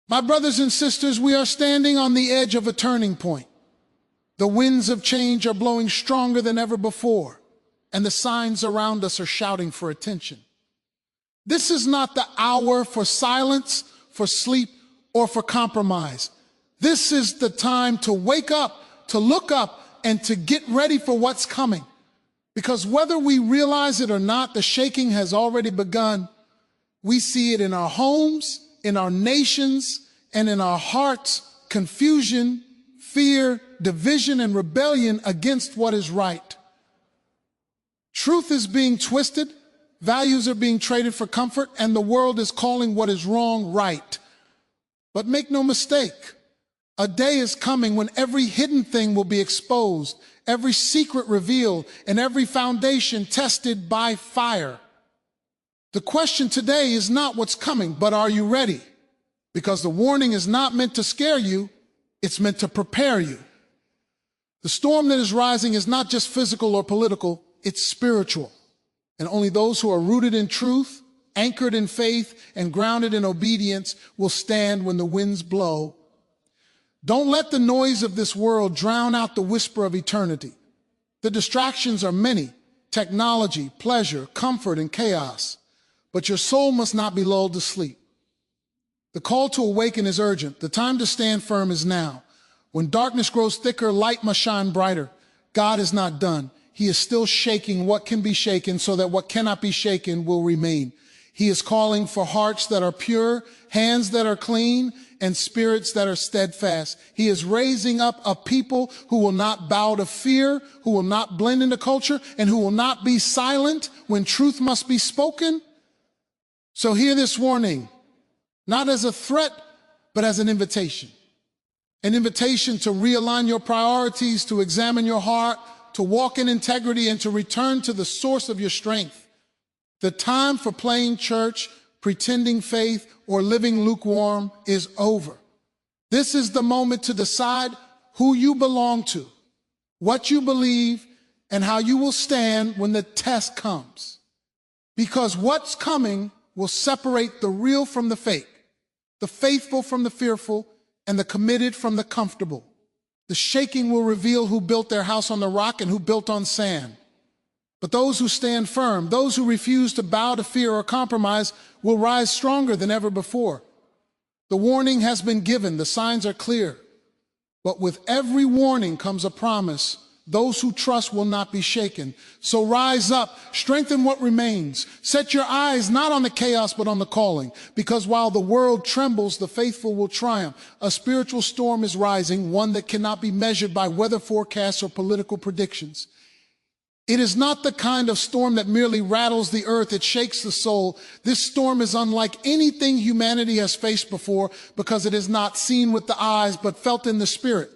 My brothers and sisters, we are standing on the edge of a turning point. The winds of change are blowing stronger than ever before, and the signs around us are shouting for attention. This is not the hour for silence, for sleep, or for compromise. This is the time to wake up, to look up, and to get ready for what's coming. Because whether we realize it or not, the shaking has already begun. We see it in our homes, in our nations, and in our hearts. Confusion, fear, division, and rebellion against what is right. Truth is being twisted, values are being traded for comfort, and the world is calling what is wrong right. But make no mistake, a day is coming when every hidden thing will be exposed, every secret revealed, and every foundation tested by fire. The question today is not what's coming, but are you ready? Because the warning is not meant to scare you, it's meant to prepare you. The storm that is rising is not just physical or political, it's spiritual. And only those who are rooted in truth, anchored in faith, and grounded in obedience will stand when the winds blow. Don't let the noise of this world drown out the whisper of eternity. The distractions are many: technology, pleasure, comfort, and chaos. But your soul must not be lulled to sleep. The call to awaken is urgent. The time to stand firm is now. When darkness grows thicker, light must shine brighter. God is not done. He is still shaking what can be shaken so that what cannot be shaken will remain. He is calling for hearts that are pure, hands that are clean, and spirits that are steadfast. He is raising up a people who will not bow to fear, who will not blend into culture, and who will not be silent when truth must be spoken. So hear this warning, not as a threat, but as an invitation. An invitation to realign your priorities, to examine your heart, to walk in integrity, and to return to the source of your strength. The time for playing church, pretending faith, or living lukewarm is over. This is the moment to decide who you belong to, what you believe, and how you will stand when the test comes. Because what's coming will separate the real from the fake, the faithful from the fearful, and the committed from the comfortable. The shaking will reveal who built their house on the rock and who built on sand. But those who stand firm, those who refuse to bow to fear or compromise, will rise stronger than ever before. The warning has been given, the signs are clear. But with every warning comes a promise. Those who trust will not be shaken. So rise up, strengthen what remains. Set your eyes not on the chaos, but on the calling. Because while the world trembles, the faithful will triumph. A spiritual storm is rising, one that cannot be measured by weather forecasts or political predictions. It is not the kind of storm that merely rattles the earth, it shakes the soul. This storm is unlike anything humanity has faced before because it is not seen with the eyes, but felt in the spirit.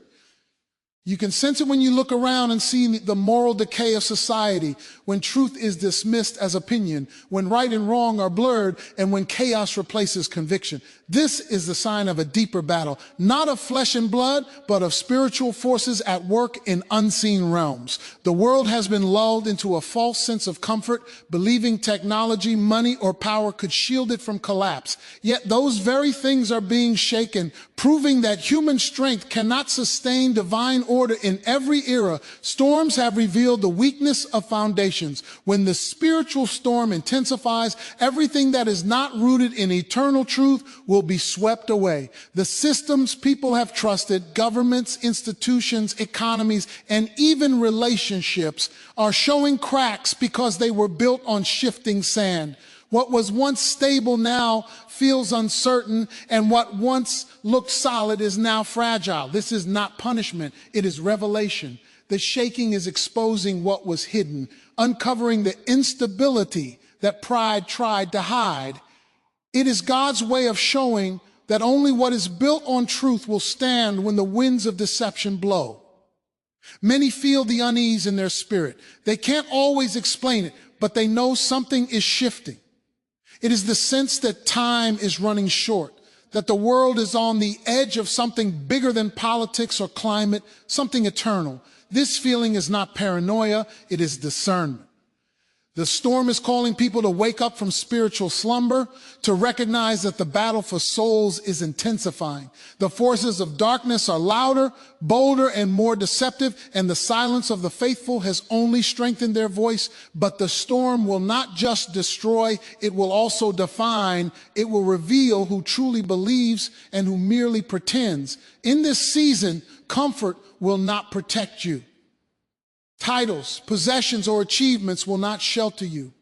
You can sense it when you look around and see the moral decay of society, when truth is dismissed as opinion, when right and wrong are blurred, and when chaos replaces conviction. This is the sign of a deeper battle, not of flesh and blood, but of spiritual forces at work in unseen realms. The world has been lulled into a false sense of comfort, believing technology, money, or power could shield it from collapse. Yet those very things are being shaken, proving that human strength cannot sustain divine order in every era. Storms have revealed the weakness of foundations. When the spiritual storm intensifies, everything that is not rooted in eternal truth will be swept away. The systems people have trusted, governments, institutions, economies, and even relationships are showing cracks because they were built on shifting sand. What was once stable now feels uncertain, and what once looked solid is now fragile. This is not punishment, it is revelation. The shaking is exposing what was hidden, uncovering the instability that pride tried to hide. It is God's way of showing that only what is built on truth will stand when the winds of deception blow. Many feel the unease in their spirit. They can't always explain it, but they know something is shifting. It is the sense that time is running short, that the world is on the edge of something bigger than politics or climate, something eternal. This feeling is not paranoia, it is discernment. The storm is calling people to wake up from spiritual slumber, to recognize that the battle for souls is intensifying. The forces of darkness are louder, bolder, and more deceptive, and the silence of the faithful has only strengthened their voice. But the storm will not just destroy, it will also define. It will reveal who truly believes and who merely pretends. In this season, comfort will not protect you. Titles, possessions, or achievements will not shelter you.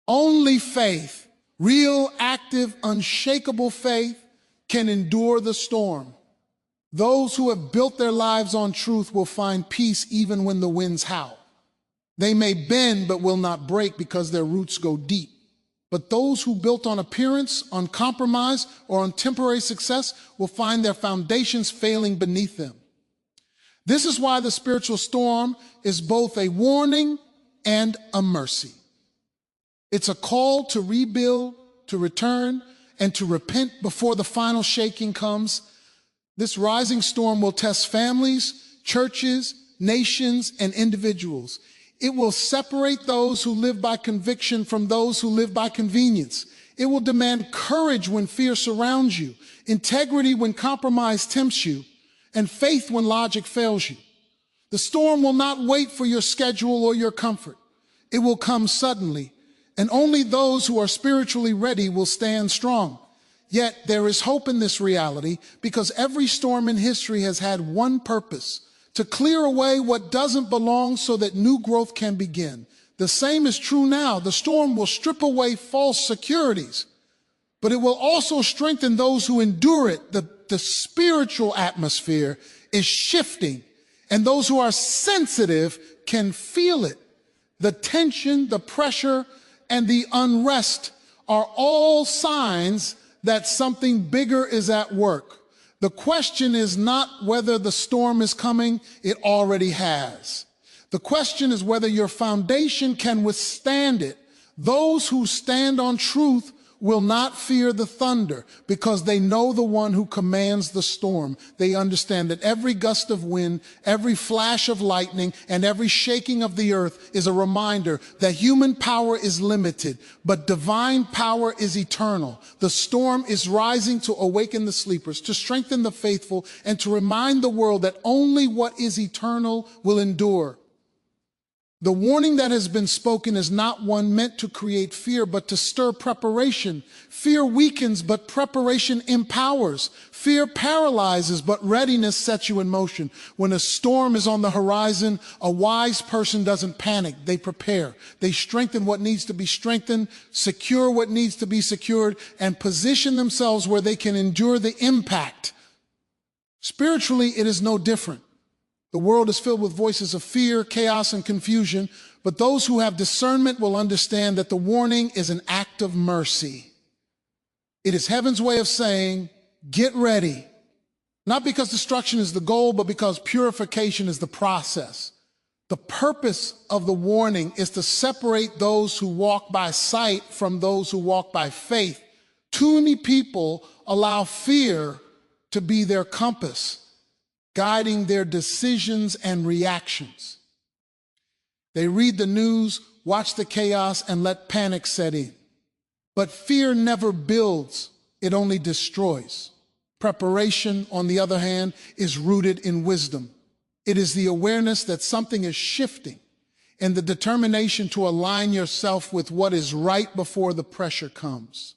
Only faith, real, active, unshakable faith, can endure the storm. Those who have built their lives on truth will find peace even when the winds howl. They may bend but will not break because their roots go deep. But those who built on appearance, on compromise, or on temporary success will find their foundations failing beneath them. This is why the spiritual storm is both a warning and a mercy. It's a call to rebuild, to return, and to repent before the final shaking comes. This rising storm will test families, churches, nations, and individuals. It will separate those who live by conviction from those who live by convenience. It will demand courage when fear surrounds you, integrity when compromise tempts you, and faith when logic fails you. The storm will not wait for your schedule or your comfort. It will come suddenly, and only those who are spiritually ready will stand strong. Yet there is hope in this reality, because every storm in history has had one purpose: to clear away what doesn't belong so that new growth can begin. The same is true now. The storm will strip away false securities, but it will also strengthen those who endure it. The spiritual atmosphere is shifting, and those who are sensitive can feel it. The tension, the pressure, and the unrest are all signs that something bigger is at work. The question is not whether the storm is coming, it already has. The question is whether your foundation can withstand it. Those who stand on truth will not fear the thunder, because they know the one who commands the storm. They understand that every gust of wind, every flash of lightning, and every shaking of the earth is a reminder that human power is limited, but divine power is eternal. The storm is rising to awaken the sleepers, to strengthen the faithful, and to remind the world that only what is eternal will endure. The warning that has been spoken is not one meant to create fear, but to stir preparation. Fear weakens, but preparation empowers. Fear paralyzes, but readiness sets you in motion. When a storm is on the horizon, a wise person doesn't panic. They prepare. They strengthen what needs to be strengthened, secure what needs to be secured, and position themselves where they can endure the impact. Spiritually, it is no different. The world is filled with voices of fear, chaos, and confusion, but those who have discernment will understand that the warning is an act of mercy. It is heaven's way of saying, get ready. Not because destruction is the goal, but because purification is the process. The purpose of the warning is to separate those who walk by sight from those who walk by faith. Too many people allow fear to be their compass, guiding their decisions and reactions. They read the news, watch the chaos, and let panic set in. But fear never builds, it only destroys. Preparation, on the other hand, is rooted in wisdom. It is the awareness that something is shifting and the determination to align yourself with what is right before the pressure comes.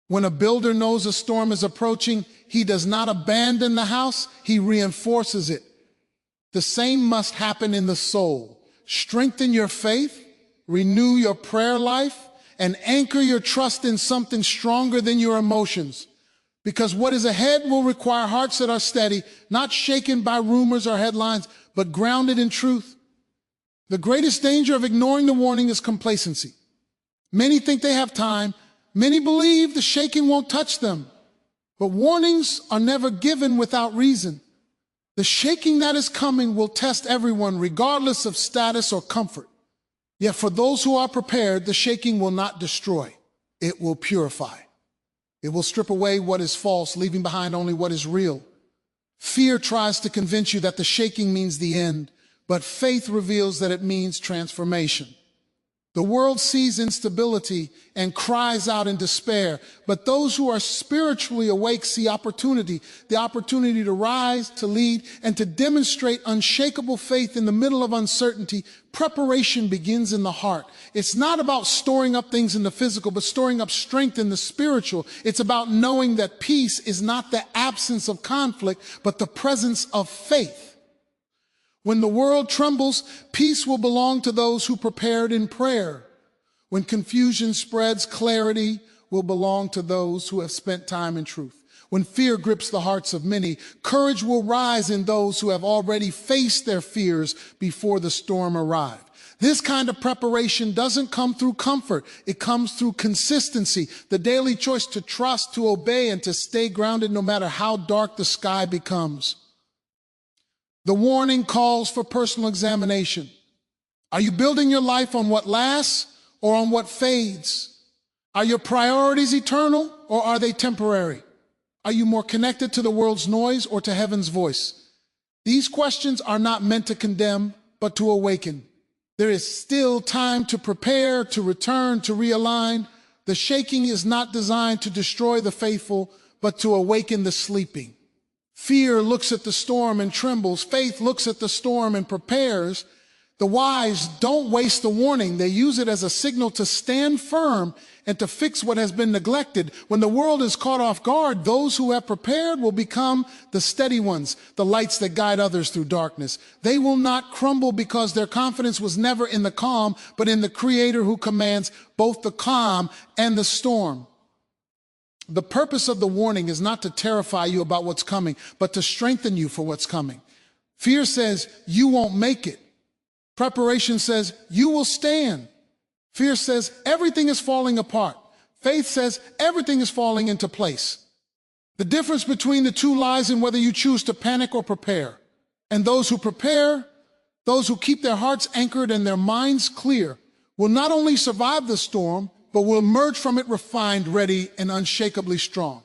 When a builder knows a storm is approaching, he does not abandon the house, he reinforces it. The same must happen in the soul. Strengthen your faith, renew your prayer life, and anchor your trust in something stronger than your emotions. Because what is ahead will require hearts that are steady, not shaken by rumors or headlines, but grounded in truth. The greatest danger of ignoring the warning is complacency. Many think they have time. Many believe the shaking won't touch them, but warnings are never given without reason. The shaking that is coming will test everyone, regardless of status or comfort. Yet for those who are prepared, the shaking will not destroy. It will purify. It will strip away what is false, leaving behind only what is real. Fear tries to convince you that the shaking means the end, but faith reveals that it means transformation. The world sees instability and cries out in despair, but those who are spiritually awake see opportunity, the opportunity to rise, to lead, and to demonstrate unshakable faith in the middle of uncertainty. Preparation begins in the heart. It's not about storing up things in the physical, but storing up strength in the spiritual. It's about knowing that peace is not the absence of conflict, but the presence of faith. When the world trembles, peace will belong to those who prepared in prayer. When confusion spreads, clarity will belong to those who have spent time in truth. When fear grips the hearts of many, courage will rise in those who have already faced their fears before the storm arrived. This kind of preparation doesn't come through comfort. It comes through consistency, the daily choice to trust, to obey, and to stay grounded no matter how dark the sky becomes. The warning calls for personal examination. Are you building your life on what lasts or on what fades? Are your priorities eternal or are they temporary? Are you more connected to the world's noise or to heaven's voice? These questions are not meant to condemn, but to awaken. There is still time to prepare, to return, to realign. The shaking is not designed to destroy the faithful, but to awaken the sleeping. Fear looks at the storm and trembles. Faith looks at the storm and prepares. The wise don't waste the warning. They use it as a signal to stand firm and to fix what has been neglected. When the world is caught off guard, those who have prepared will become the steady ones, the lights that guide others through darkness. They will not crumble because their confidence was never in the calm, but in the Creator who commands both the calm and the storm. The purpose of the warning is not to terrify you about what's coming, but to strengthen you for what's coming. Fear says, you won't make it. Preparation says, you will stand. Fear says, everything is falling apart. Faith says, everything is falling into place. The difference between the two lies in whether you choose to panic or prepare. And those who prepare, those who keep their hearts anchored and their minds clear, will not only survive the storm, but will emerge from it refined, ready, and unshakably strong.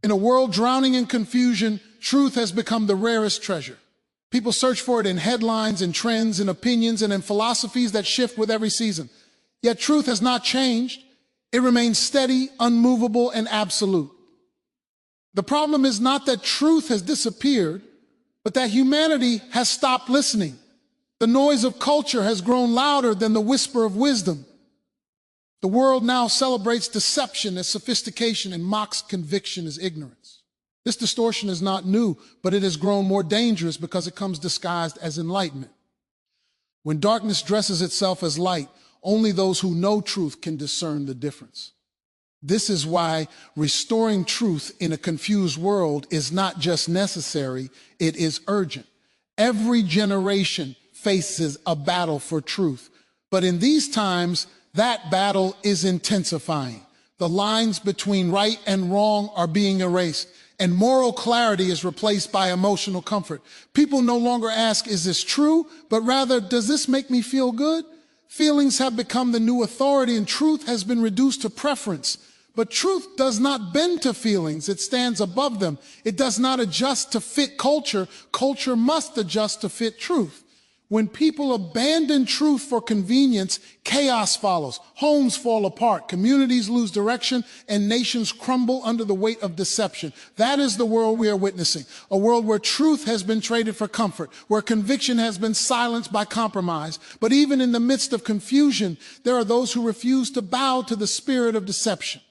In a world drowning in confusion, truth has become the rarest treasure. People search for it in headlines, in trends, in opinions, and in philosophies that shift with every season. Yet truth has not changed. It remains steady, unmovable, and absolute. The problem is not that truth has disappeared, but that humanity has stopped listening. The noise of culture has grown louder than the whisper of wisdom. The world now celebrates deception as sophistication and mocks conviction as ignorance. This distortion is not new, but it has grown more dangerous because it comes disguised as enlightenment. When darkness dresses itself as light, only those who know truth can discern the difference. This is why restoring truth in a confused world is not just necessary, it is urgent. Every generation faces a battle for truth, but in these times, that battle is intensifying. The lines between right and wrong are being erased, and moral clarity is replaced by emotional comfort. People no longer ask, is this true? But rather, does this make me feel good? Feelings have become the new authority, and truth has been reduced to preference. But truth does not bend to feelings. It stands above them. It does not adjust to fit culture. Culture must adjust to fit truth. When people abandon truth for convenience, chaos follows. Homes fall apart, communities lose direction, and nations crumble under the weight of deception. That is the world we are witnessing. A world where truth has been traded for comfort, where conviction has been silenced by compromise. But even in the midst of confusion, there are those who refuse to bow to the spirit of deception.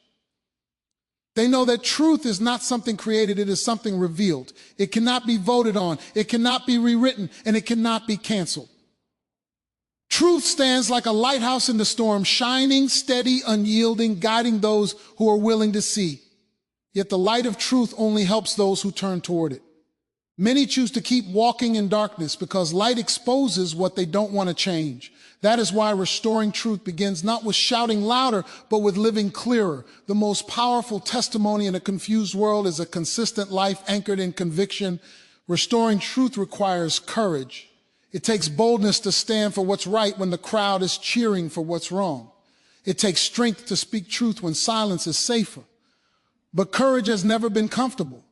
They know that truth is not something created, it is something revealed. It cannot be voted on, it cannot be rewritten, and it cannot be canceled. Truth stands like a lighthouse in the storm, shining, steady, unyielding, guiding those who are willing to see. Yet the light of truth only helps those who turn toward it. Many choose to keep walking in darkness because light exposes what they don't want to change. That is why restoring truth begins not with shouting louder, but with living clearer. The most powerful testimony in a confused world is a consistent life anchored in conviction. Restoring truth requires courage. It takes boldness to stand for what's right when the crowd is cheering for what's wrong. It takes strength to speak truth when silence is safer. But courage has never been comfortable.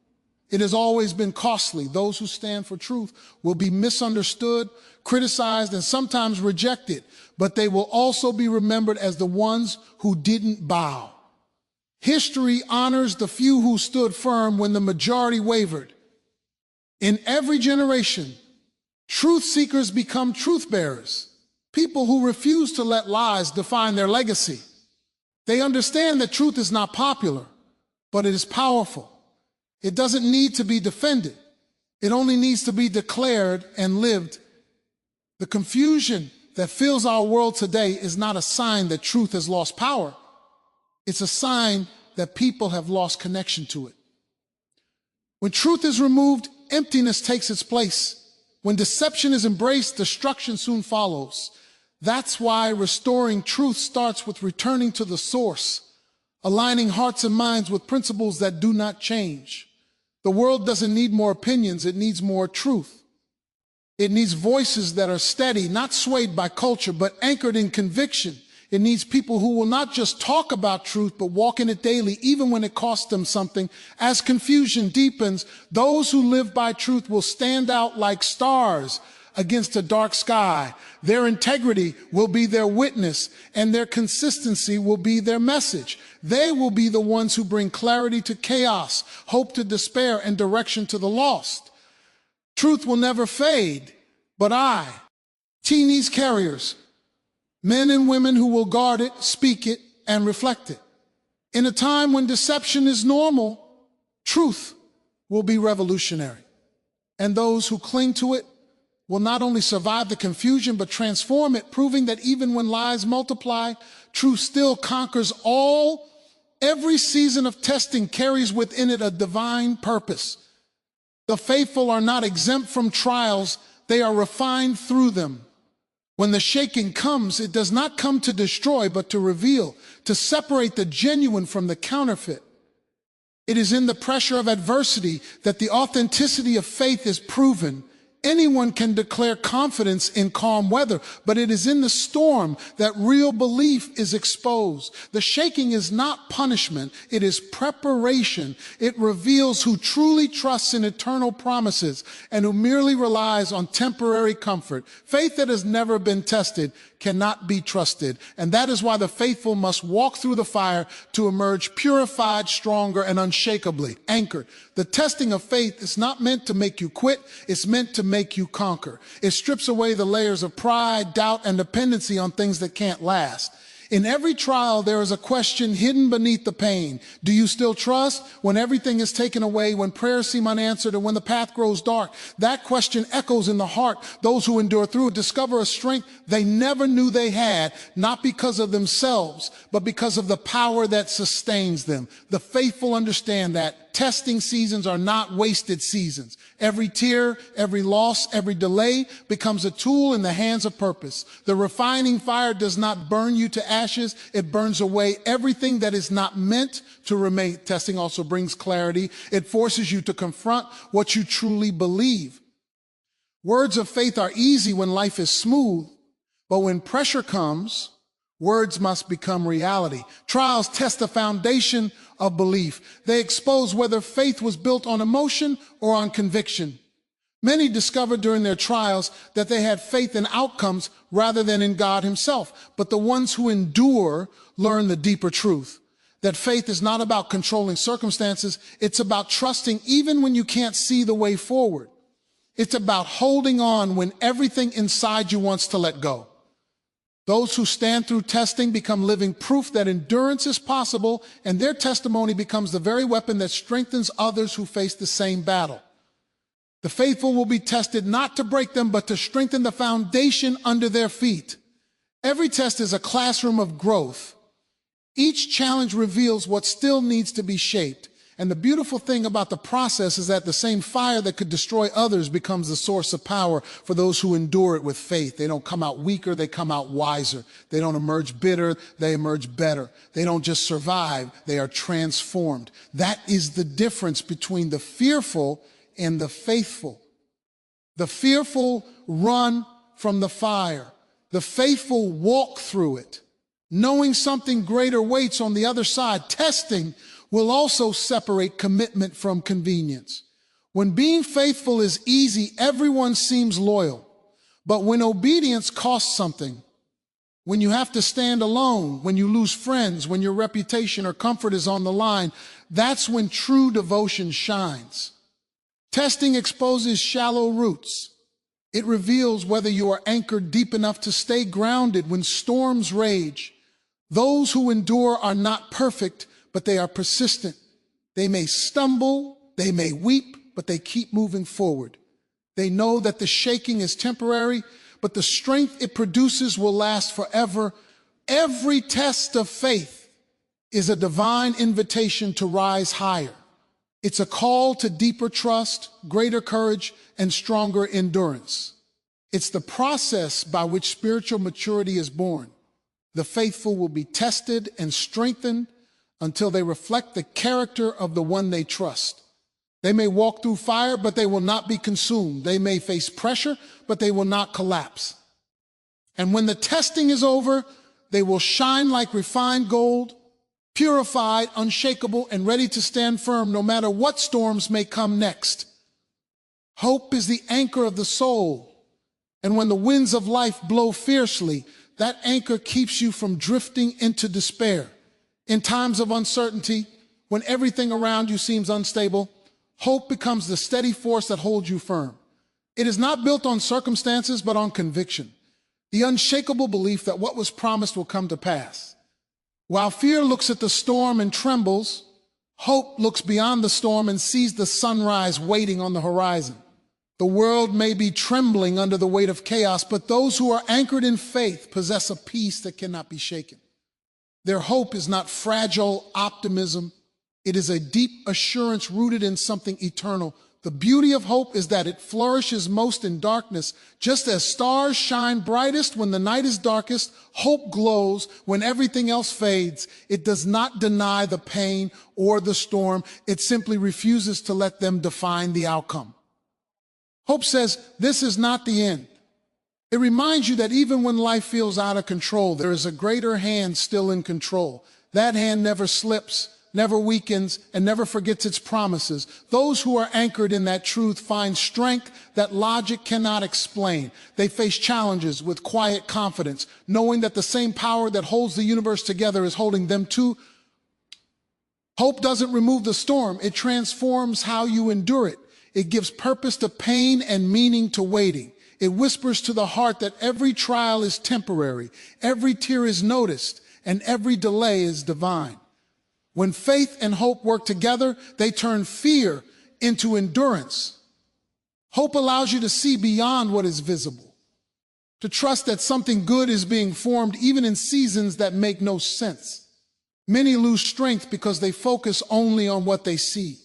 It has always been costly. Those who stand for truth will be misunderstood, criticized, and sometimes rejected, but they will also be remembered as the ones who didn't bow. History honors the few who stood firm when the majority wavered. In every generation, truth seekers become truth bearers, people who refuse to let lies define their legacy. They understand that truth is not popular, but it is powerful. It doesn't need to be defended. It only needs to be declared and lived. The confusion that fills our world today is not a sign that truth has lost power. It's a sign that people have lost connection to it. When truth is removed, emptiness takes its place. When deception is embraced, destruction soon follows. That's why restoring truth starts with returning to the source, aligning hearts and minds with principles that do not change. The world doesn't need more opinions, it needs more truth. It needs voices that are steady, not swayed by culture, but anchored in conviction. It needs people who will not just talk about truth, but walk in it daily, even when it costs them something. As confusion deepens, those who live by truth will stand out like stars against a dark sky. Their integrity will be their witness, and their consistency will be their message. They will be the ones who bring clarity to chaos, hope to despair, and direction to the lost. Truth will never fade, but teenage carriers, men and women who will guard it, speak it, and reflect it. In a time when deception is normal, truth will be revolutionary. And those who cling to it will not only survive the confusion, but transform it, proving that even when lies multiply, truth still conquers all. Every season of testing carries within it a divine purpose. The faithful are not exempt from trials, they are refined through them. When the shaking comes, it does not come to destroy, but to reveal, to separate the genuine from the counterfeit. It is in the pressure of adversity that the authenticity of faith is proven. Anyone can declare confidence in calm weather, but it is in the storm that real belief is exposed. The shaking is not punishment, it is preparation. It reveals who truly trusts in eternal promises and who merely relies on temporary comfort. Faith that has never been tested cannot be trusted, and that is why the faithful must walk through the fire to emerge purified, stronger, and unshakably anchored. The testing of faith is not meant to make you quit, it's meant to make you conquer. It strips away the layers of pride, doubt, and dependency on things that can't last. In every trial, there is a question hidden beneath the pain. Do you still trust when everything is taken away, when prayers seem unanswered, and when the path grows dark? That question echoes in the heart. Those who endure through it discover a strength they never knew they had, not because of themselves, but because of the power that sustains them. The faithful understand that testing seasons are not wasted seasons. Every tear, every loss, every delay becomes a tool in the hands of purpose. The refining fire does not burn you to ashes. It burns away everything that is not meant to remain. Testing also brings clarity. It forces you to confront what you truly believe. Words of faith are easy when life is smooth, but when pressure comes, words must become reality. Trials test the foundation of belief. They expose whether faith was built on emotion or on conviction. Many discovered during their trials that they had faith in outcomes rather than in God himself. But the ones who endure learn the deeper truth, that faith is not about controlling circumstances. It's about trusting even when you can't see the way forward. It's about holding on when everything inside you wants to let go. Those who stand through testing become living proof that endurance is possible, and their testimony becomes the very weapon that strengthens others who face the same battle. The faithful will be tested not to break them, but to strengthen the foundation under their feet. Every test is a classroom of growth. Each challenge reveals what still needs to be shaped. And the beautiful thing about the process is that the same fire that could destroy others becomes the source of power for those who endure it with faith. They don't come out weaker, they come out wiser. They don't emerge bitter, they emerge better. They don't just survive, they are transformed. That is the difference between the fearful and the faithful. The fearful run from the fire. The faithful walk through it, knowing something greater waits on the other side. Testing will also separate commitment from convenience. When being faithful is easy, everyone seems loyal. But when obedience costs something, when you have to stand alone, when you lose friends, when your reputation or comfort is on the line, that's when true devotion shines. Testing exposes shallow roots. It reveals whether you are anchored deep enough to stay grounded when storms rage. Those who endure are not perfect, but they are persistent. They may stumble, they may weep, but they keep moving forward. They know that the shaking is temporary, but the strength it produces will last forever. Every test of faith is a divine invitation to rise higher. It's a call to deeper trust, greater courage, and stronger endurance. It's the process by which spiritual maturity is born. The faithful will be tested and strengthened until they reflect the character of the one they trust. They may walk through fire, but they will not be consumed. They may face pressure, but they will not collapse. And when the testing is over, they will shine like refined gold, purified, unshakable, and ready to stand firm no matter what storms may come next. Hope is the anchor of the soul. And when the winds of life blow fiercely, that anchor keeps you from drifting into despair. In times of uncertainty, when everything around you seems unstable, hope becomes the steady force that holds you firm. It is not built on circumstances, but on conviction. The unshakable belief that what was promised will come to pass. While fear looks at the storm and trembles, hope looks beyond the storm and sees the sunrise waiting on the horizon. The world may be trembling under the weight of chaos, but those who are anchored in faith possess a peace that cannot be shaken. Their hope is not fragile optimism. It is a deep assurance rooted in something eternal. The beauty of hope is that it flourishes most in darkness. Just as stars shine brightest when the night is darkest, hope glows when everything else fades. It does not deny the pain or the storm. It simply refuses to let them define the outcome. Hope says, this is not the end. It reminds you that even when life feels out of control, there is a greater hand still in control. That hand never slips, never weakens, and never forgets its promises. Those who are anchored in that truth find strength that logic cannot explain. They face challenges with quiet confidence, knowing that the same power that holds the universe together is holding them too. Hope doesn't remove the storm. It transforms how you endure it. It gives purpose to pain and meaning to waiting. It whispers to the heart that every trial is temporary, every tear is noticed, and every delay is divine. When faith and hope work together, they turn fear into endurance. Hope allows you to see beyond what is visible, to trust that something good is being formed even in seasons that make no sense. Many lose strength because they focus only on what they see.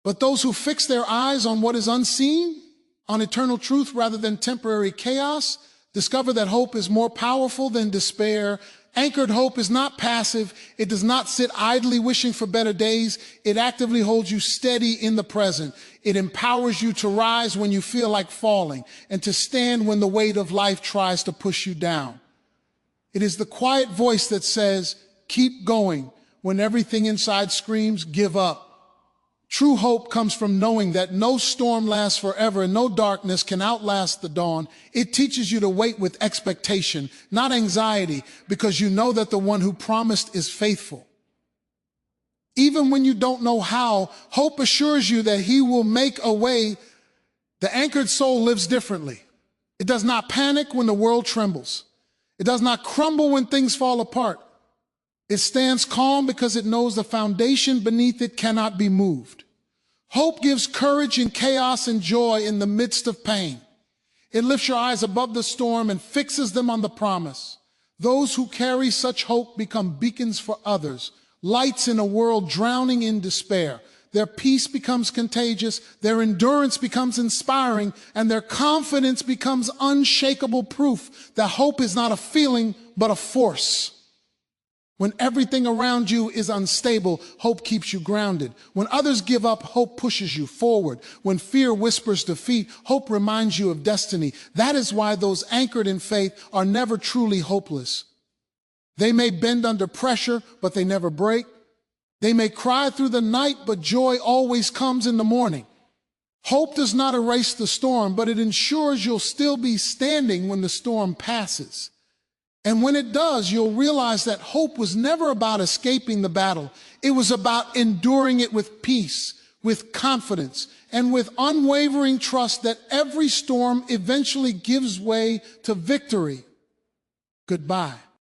But those who fix their eyes on what is unseen, on eternal truth rather than temporary chaos, discover that hope is more powerful than despair. Anchored hope is not passive. It does not sit idly wishing for better days. It actively holds you steady in the present. It empowers you to rise when you feel like falling and to stand when the weight of life tries to push you down. It is the quiet voice that says, keep going, when everything inside screams, give up. True hope comes from knowing that no storm lasts forever and no darkness can outlast the dawn. It teaches you to wait with expectation, not anxiety, because you know that the one who promised is faithful. Even when you don't know how, hope assures you that he will make a way. The anchored soul lives differently. It does not panic when the world trembles. It does not crumble when things fall apart. It stands calm because it knows the foundation beneath it cannot be moved. Hope gives courage in chaos and joy in the midst of pain. It lifts your eyes above the storm and fixes them on the promise. Those who carry such hope become beacons for others, lights in a world drowning in despair. Their peace becomes contagious, their endurance becomes inspiring, and their confidence becomes unshakable proof that hope is not a feeling, but a force. When everything around you is unstable, hope keeps you grounded. When others give up, hope pushes you forward. When fear whispers defeat, hope reminds you of destiny. That is why those anchored in faith are never truly hopeless. They may bend under pressure, but they never break. They may cry through the night, but joy always comes in the morning. Hope does not erase the storm, but it ensures you'll still be standing when the storm passes. And when it does, you'll realize that hope was never about escaping the battle. It was about enduring it with peace, with confidence, and with unwavering trust that every storm eventually gives way to victory. Goodbye.